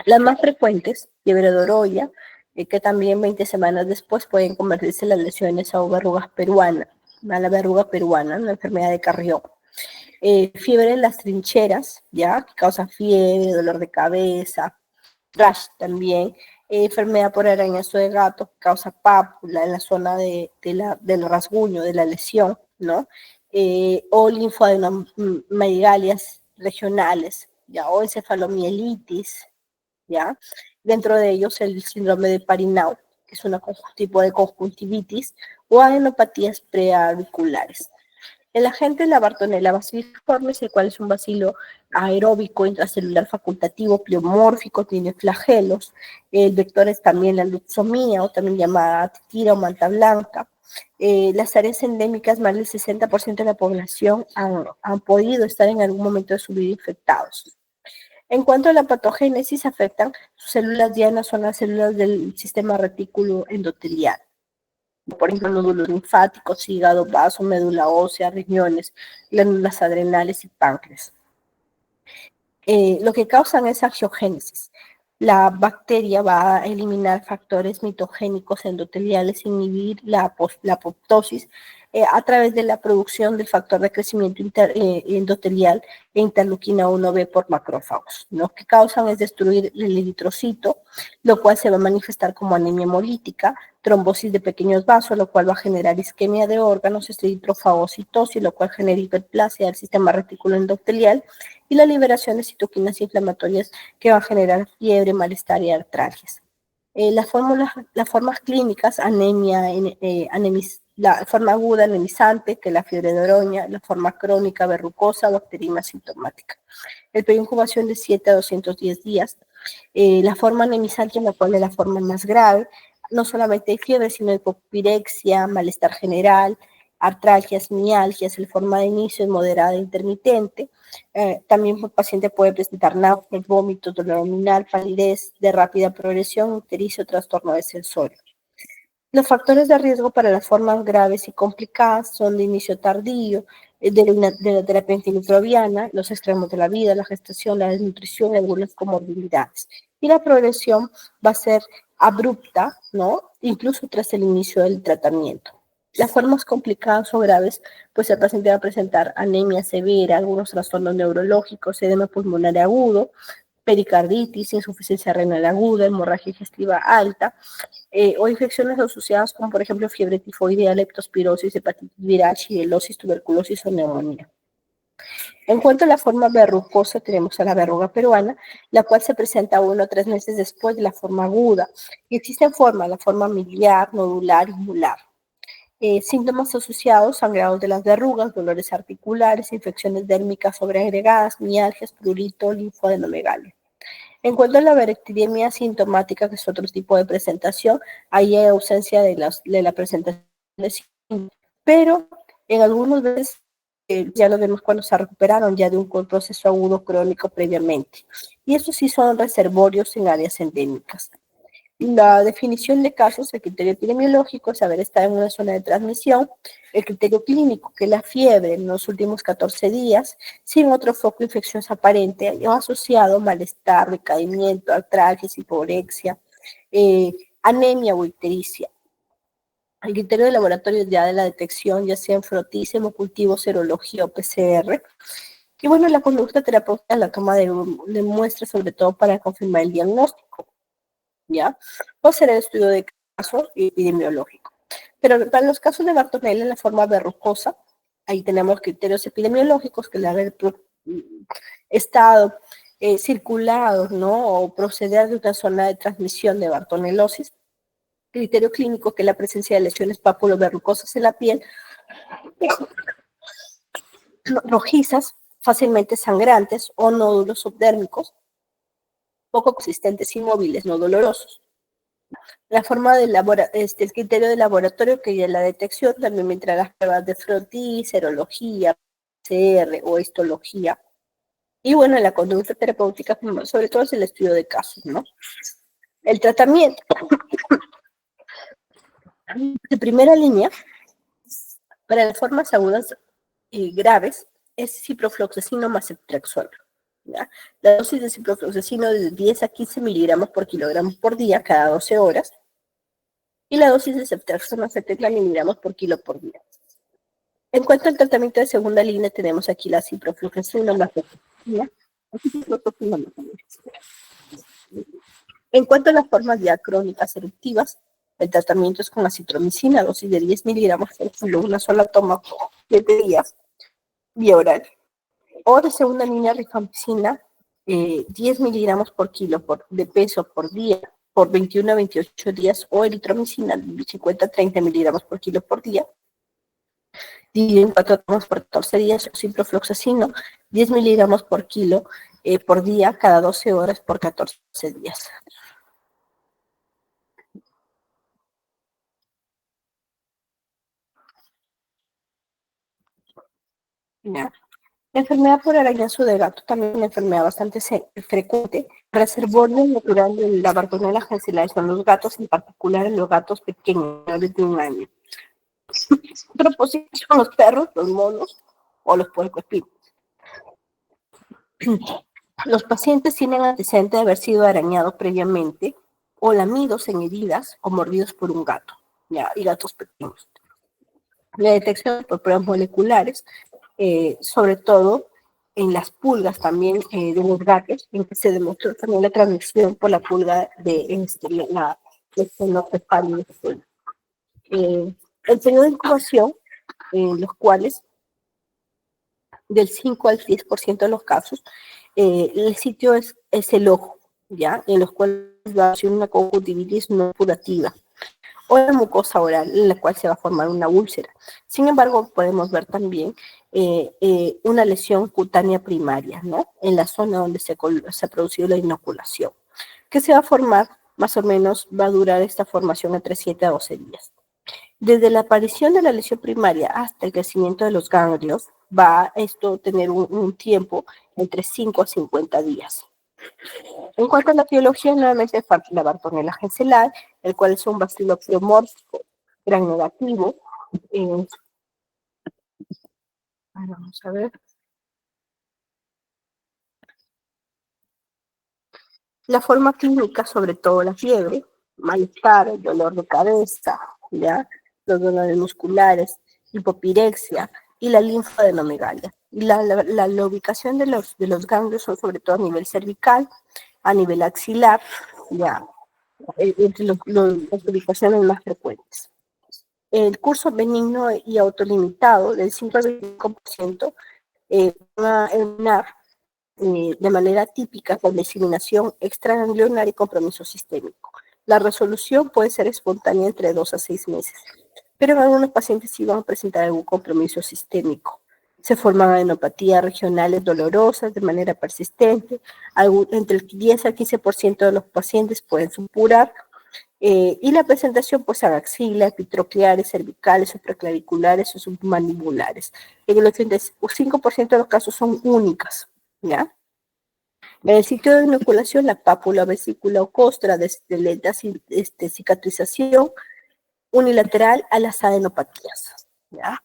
Las más frecuentes, fiebre de orolla, que también 20 semanas después pueden convertirse en las lesiones a la verruga peruana, una enfermedad de Carrión. Fiebre en las trincheras, ¿ya? Que causa fiebre, dolor de cabeza, rash también, enfermedad por arañazo de gato, que causa pápula en la zona del rasguño, de la lesión, ¿no? O linfoadenomegalias regionales, ¿ya? O encefalomielitis, ¿ya? Dentro de ellos el síndrome de Parinau, que es un tipo de conjuntivitis, o adenopatías preauriculares. El agente es la Bartonella bacilliformes, el cual es un bacilo aeróbico intracelular facultativo pleomórfico, tiene flagelos. El vector es también la luxomía, o también llamada titira o manta blanca. Las áreas endémicas, más del 60% de la población han podido estar en algún momento de su vida infectados. En cuanto a la patogénesis, afectan sus células dianas, son las células del sistema retículo endotelial. Por ejemplo, nódulos linfáticos, hígado, vaso, médula ósea, riñones, glándulas adrenales y páncreas. Lo que causan es angiogénesis. La bacteria va a eliminar factores mitogénicos endoteliales, inhibir la apoptosis a través de la producción del factor de crecimiento endotelial e interleuquina 1b por macrófagos. Lo que causan es destruir el eritrocito, lo cual se va a manifestar como anemia hemolítica, trombosis de pequeños vasos, lo cual va a generar isquemia de órganos, eritrofagocitosis, lo cual genera hiperplasia del sistema retículo endotelial, y la liberación de citoquinas inflamatorias que van a generar fiebre, malestar y artralgias. Las formas clínicas, anemia, la forma aguda anemizante, que es la fiebre de oroña, la forma crónica verrucosa, bacteriana sintomática. El periodo de incubación de 7 a 210 días. La forma anemizante, la cual es la forma más grave, no solamente hay fiebre, sino hipopirexia, malestar general, artralgias, mialgias, el forma de inicio es moderada e intermitente. También el paciente puede presentar náuseas, vómitos, dolor abdominal, palidez de rápida progresión, ictericia o trastorno de sensorio. Los factores de riesgo para las formas graves y complicadas son de inicio tardío, de la terapia antimicrobiana, los extremos de la vida, la gestación, la desnutrición y algunas comorbilidades. Y la progresión va a ser abrupta, ¿no? Incluso tras el inicio del tratamiento. Las formas complicadas o graves, pues el paciente va a presentar anemia severa, algunos trastornos neurológicos, edema pulmonar agudo, pericarditis, insuficiencia renal aguda, hemorragia digestiva alta, o infecciones asociadas con, por ejemplo, fiebre tifoidea, leptospirosis, hepatitis viral, shigellosis, tuberculosis o neumonía. En cuanto a la forma verrucosa, tenemos a la verruga peruana, la cual se presenta 1 o 3 meses después de la forma aguda. Y existen formas, la forma miliar, nodular y mular. Síntomas asociados, sangrados de las verrugas, dolores articulares, infecciones dérmicas sobreagregadas, mialgias, prurito, linfadenomegalia. En cuanto a la bacteriemia sintomática, que es otro tipo de presentación, ahí hay ausencia de la presentación de síntomas, pero en algunos veces ya lo vemos cuando se recuperaron ya de un proceso agudo crónico previamente. Y estos sí son reservorios en áreas endémicas. La definición de casos, el criterio epidemiológico, saber estar en una zona de transmisión, el criterio clínico, que es la fiebre en los últimos 14 días, sin otro foco infeccioso aparente, o asociado malestar, recaimiento, artralgias, hiporexia, anemia o ictericia. El criterio de laboratorio ya de la detección, ya sea en frotis, hemocultivo, serología o PCR. Y bueno, la conducta terapéutica, la toma de muestras, sobre todo para confirmar el diagnóstico, ¿ya? O hacer el estudio de caso epidemiológico. Pero para los casos de Bartonella en la forma verrucosa, ahí tenemos criterios epidemiológicos, que le haber estado circulados, ¿no? O proceder de una zona de transmisión de bartonelosis. Criterio clínico, que es la presencia de lesiones papuloverrucosas en la piel, rojizas, fácilmente sangrantes o nódulos subdérmicos, poco consistentes, inmóviles, no dolorosos. La forma de el criterio de laboratorio, que es la detección, también entra las pruebas de frotis, serología, PCR o histología. Y bueno, la conducta terapéutica, sobre todo es el estudio de casos, ¿no? El tratamiento de primera línea para las formas agudas y graves es ciprofloxacino más ceftriaxona. ¿Ya? La dosis de ciprofloxacino es de 10 a 15 miligramos por kilogramo por día cada 12 horas. Y la dosis de ceftriaxona 70 miligramos por kilo por día. En cuanto al tratamiento de segunda línea, tenemos aquí la ciprofloxacina más ceftriaxona. En cuanto a las formas ya crónicas eruptivas, el tratamiento es con acitromicina, dosis de 10 miligramos por kilo, una sola toma por 7 días, vía oral. O de segunda línea, rifampicina, 10 miligramos por kilo de peso por día, por 21 a 28 días, o eritromicina, 50 a 30 miligramos por kilo por día, dividido en 4 tomas por 14 días, o ciprofloxacino, 10 miligramos por kilo por día, cada 12 horas por 14 días. ¿ya? La enfermedad por arañazo de gato también es una enfermedad bastante frecuente. Reservorio natural de la Bartonella genesilae son los gatos, en particular en los gatos pequeños, de un año. Otro posible son los perros, los monos o los puercoespín. Los pacientes tienen antecedente de haber sido arañados previamente o lamidos en heridas o mordidos por un gato, ¿ya? Y gatos pequeños. La detección por pruebas moleculares, sobre todo en las pulgas también de los gatos, en que se demostró también la transmisión por la pulga de la estenocefalia. El periodo de incubación, en los cuales del 5 al 10% de los casos, el sitio es el ojo, ¿ya? En los cuales va a ser una conjuntivitis no curativa o la mucosa oral, en la cual se va a formar una úlcera. Sin embargo, podemos ver también una lesión cutánea primaria, ¿no? En la zona donde se ha producido la inoculación, que se va a formar, más o menos, va a durar esta formación entre 7 a 12 días. Desde la aparición de la lesión primaria hasta el crecimiento de los ganglios, va esto a tener un tiempo entre 5 a 50 días. En cuanto a la etiología, nuevamente la Bartonella genesilae, el cual es un bacilo pleomórfico gran negativo. Vamos a ver. La forma clínica, sobre todo la fiebre, malestar, dolor de cabeza, ¿ya? Los dolores musculares, hipopirexia y la linfadenomegalia. La ubicación de los ganglios son sobre todo a nivel cervical, a nivel axilar, ya, entre las ubicaciones más frecuentes. El curso benigno y autolimitado del 5 al 25% va a eliminar de manera típica con diseminación extraganglionar y compromiso sistémico. La resolución puede ser espontánea entre 2 a 6 meses, pero en algunos pacientes sí van a presentar algún compromiso sistémico. Se forman adenopatías regionales dolorosas de manera persistente, entre el 10 al 15% de los pacientes pueden supurar, y la presentación pues a axila, epitrocleares, cervicales, supraclaviculares o submandibulares. En el 85% de los casos son únicas, ¿ya? En el sitio de inoculación, la pápula, vesícula o costra de lenta cicatrización unilateral a las adenopatías, ¿ya?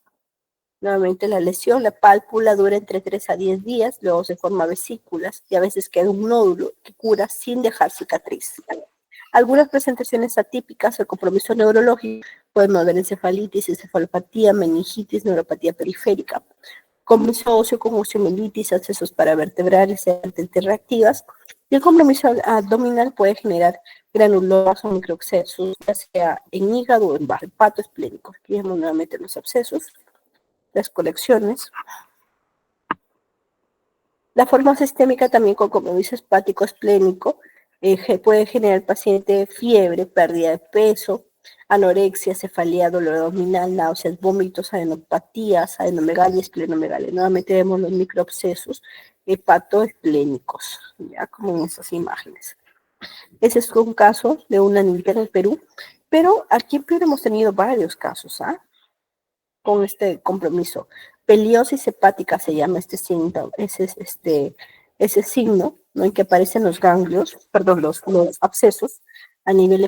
Nuevamente la lesión, la pálpula dura entre 3 a 10 días, luego se forma vesículas y a veces queda un nódulo que cura sin dejar cicatriz. Algunas presentaciones atípicas, el compromiso neurológico, pueden haber encefalitis, encefalopatía, meningitis, neuropatía periférica, compromiso óseo con osteomielitis, accesos paravertebrales reactivas, y el compromiso abdominal puede generar granulomas o microabscesos, ya sea en hígado o en hepato esplénico. Aquí vemos nuevamente los abscesos, las colecciones. La forma sistémica también con compromiso hepático esplénico puede generar al paciente fiebre, pérdida de peso, anorexia, cefalea, dolor abdominal, náuseas, vómitos, adenopatías, adenomegalia, esplenomegalia. Nuevamente vemos los microabscesos hepatoesplénicos, ya como en esas imágenes. Ese es un caso de una niña en el Perú, pero aquí en Perú hemos tenido varios casos, con este compromiso. Peliosis hepática se llama este signo, ese signo, ¿no? En que aparecen los ganglios, perdón, los abscesos a nivel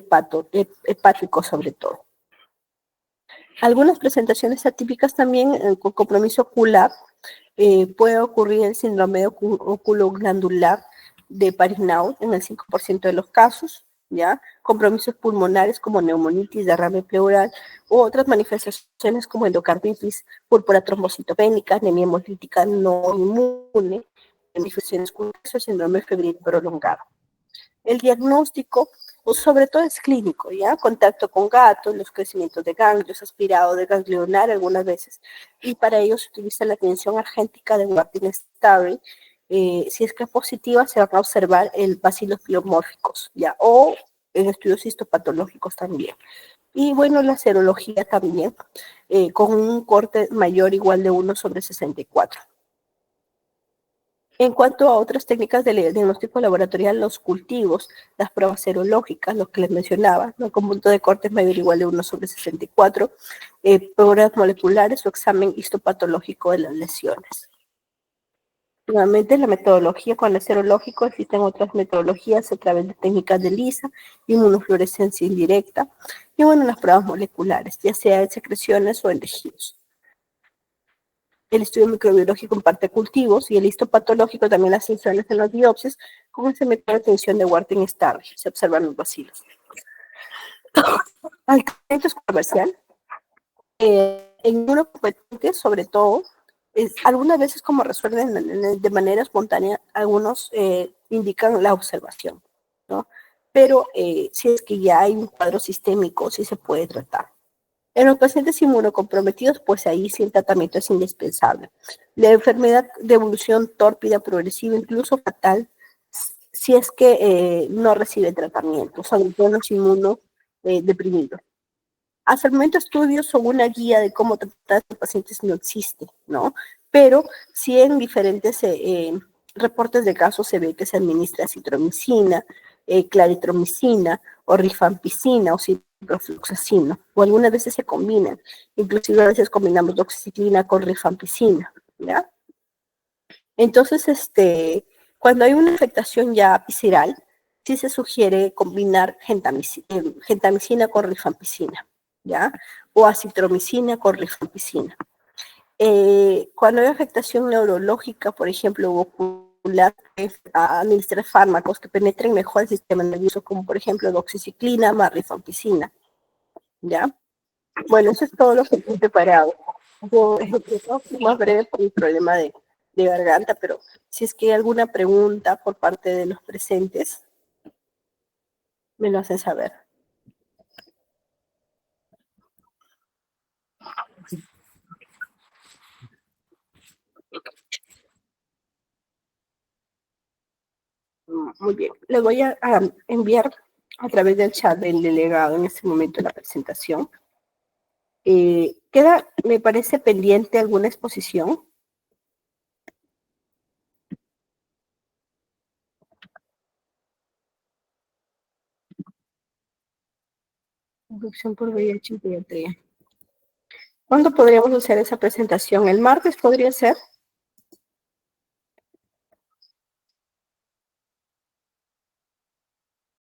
hepático sobre todo. Algunas presentaciones atípicas también con compromiso ocular, puede ocurrir el síndrome oculoglandular de Paris-Naud en el 5% de los casos, ¿ya? Compromisos pulmonares como neumonitis, derrame pleural u otras manifestaciones como endocarditis, púrpura trombocitopénica, anemia hemolítica no inmune, manifestaciones curosas, síndrome febril prolongado. El diagnóstico, pues, sobre todo es clínico, ¿ya? Contacto con gatos, los crecimientos de ganglios, aspirado de ganglionar algunas veces, y para ello se utiliza la tensión argéntica de Martin-Starry. Si es que es positiva, se van a observar el bacilos pleomórficos, ¿ya? O en estudios histopatológicos también. Y bueno, la serología también, con un corte mayor o igual de 1/64. En cuanto a otras técnicas de diagnóstico laboratorial, los cultivos, las pruebas serológicas, lo que les mencionaba, ¿no? Con punto de corte mayor o igual de 1/64, pruebas moleculares o examen histopatológico de las lesiones. Nuevamente, la metodología con el serológico, existen otras metodologías a través de técnicas de ELISA, inmunofluorescencia indirecta, y bueno, las pruebas moleculares, ya sea en secreciones o en tejidos. El estudio microbiológico en parte cultivos y el histopatológico también las lesiones en las biopsias con ese método de atención de Warten-Starry. Se observan los bacilos. Al tratamiento es comercial. En uno competente, sobre todo, algunas veces como resuelven de manera espontánea, algunos indican la observación, ¿no? Pero si es que ya hay un cuadro sistémico, sí se puede tratar. En los pacientes inmunocomprometidos, pues ahí sí el tratamiento es indispensable. La enfermedad de evolución tórpida, progresiva, incluso fatal, si es que no recibe tratamiento, sobre todo los inmunodeprimidos. Hasta el momento estudios o una guía de cómo tratar a estos pacientes no existe, ¿no? Pero sí en diferentes reportes de casos se ve que se administra citromicina, claritromicina o rifampicina o ciprofloxacina, o algunas veces se combinan, inclusive a veces combinamos doxiciclina con rifampicina, ¿ya? Entonces, cuando hay una afectación ya visceral, sí se sugiere combinar gentamicina con rifampicina, ¿ya? O acitromicina con rifampicina. Cuando hay afectación neurológica, por ejemplo, ocular, administrar fármacos que penetren mejor el sistema nervioso, como por ejemplo doxiciclina más rifampicina, ¿ya? Bueno, eso es todo lo que he preparado. Yo más breve por el problema de garganta, pero si es que hay alguna pregunta por parte de los presentes, me lo hacen saber. Muy bien. Le voy a enviar a través del chat del delegado en este momento la presentación. Queda, me parece, pendiente alguna exposición. Inducción por VIH y pediatría. ¿Cuándo podríamos hacer esa presentación? ¿El martes podría ser?